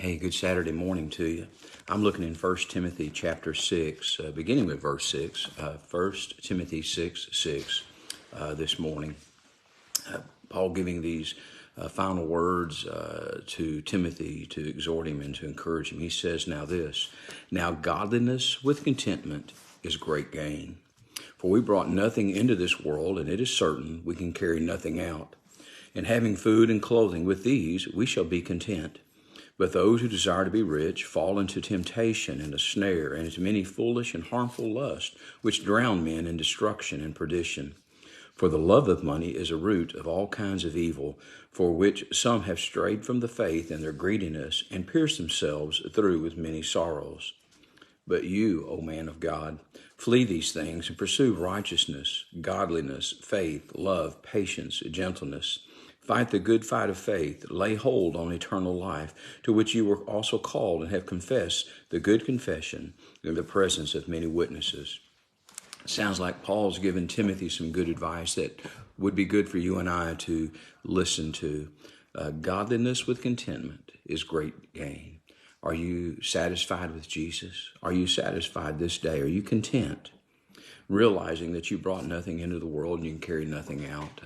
Hey, good Saturday morning to you. I'm looking in 1 Timothy chapter 6, beginning with verse 6, 1 Timothy 6:6 this morning. Paul giving these final words to Timothy to exhort him and to encourage him. He says, now godliness with contentment is great gain. For we brought nothing into this world, and it is certain we can carry nothing out. And having food and clothing, with these we shall be content. But those who desire to be rich fall into temptation and a snare, and into many foolish and harmful lusts, which drown men in destruction and perdition. For the love of money is a root of all kinds of evil, for which some have strayed from the faith in their greediness, and pierced themselves through with many sorrows. But you, O man of God, flee these things and pursue righteousness, godliness, faith, love, patience, gentleness. Fight the good fight of faith. Lay hold on eternal life, to which you were also called and have confessed the good confession in the presence of many witnesses. It sounds like Paul's given Timothy some good advice that would be good for you and I to listen to. Godliness with contentment is great gain. Are you satisfied with Jesus? Are you satisfied this day? Are you content? Realizing that you brought nothing into the world and you can carry nothing out.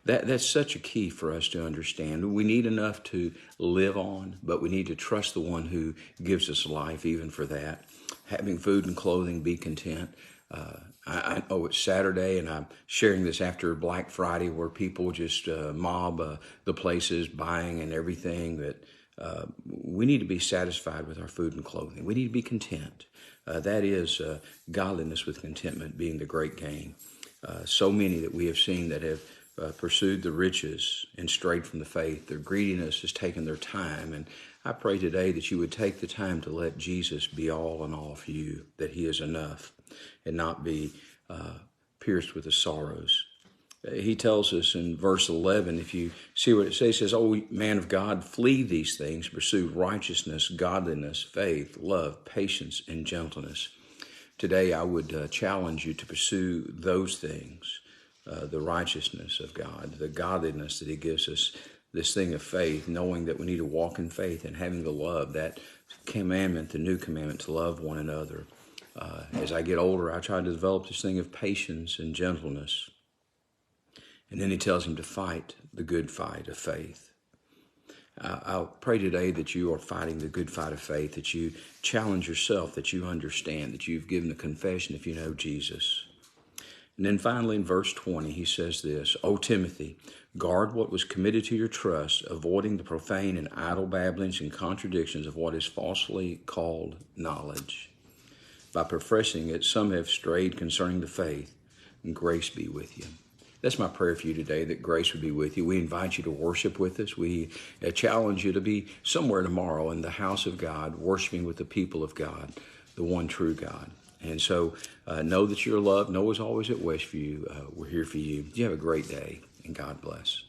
That's such a key for us to understand. We need enough to live on, but we need to trust the one who gives us life even for that. Having food and clothing, be content. I know it's Saturday and I'm sharing this after Black Friday where people just mob the places buying and everything. That we need to be satisfied with our food and clothing. We need to be content. That is godliness with contentment being the great gain. So many that we have seen that have pursued the riches and strayed from the faith. Their greediness has taken their time. And I pray today that you would take the time to let Jesus be all in all for you, that he is enough and not be pierced with the sorrows. He tells us in verse 11, if you see what it says, "Oh, man of God, flee these things, pursue righteousness, godliness, faith, love, patience, and gentleness." Today, I would challenge you to pursue those things, the righteousness of God, the godliness that he gives us, this thing of faith, knowing that we need to walk in faith and having the love, that commandment, the new commandment, to love one another. As I get older, I try to develop this thing of patience and gentleness. And then he tells him to fight the good fight of faith. I'll pray today that you are fighting the good fight of faith, that you challenge yourself, that you understand, that you've given a confession if you know Jesus. And then finally in verse 20, he says this, "O Timothy, guard what was committed to your trust, avoiding the profane and idle babblings and contradictions of what is falsely called knowledge. By professing it, some have strayed concerning the faith, and grace be with you." That's my prayer for you today, that grace would be with you. We invite you to worship with us. We challenge you to be somewhere tomorrow in the house of God, worshiping with the people of God, the one true God. And so know that you're loved. Noah's always at west for you. We're here for you. You have a great day, and God bless.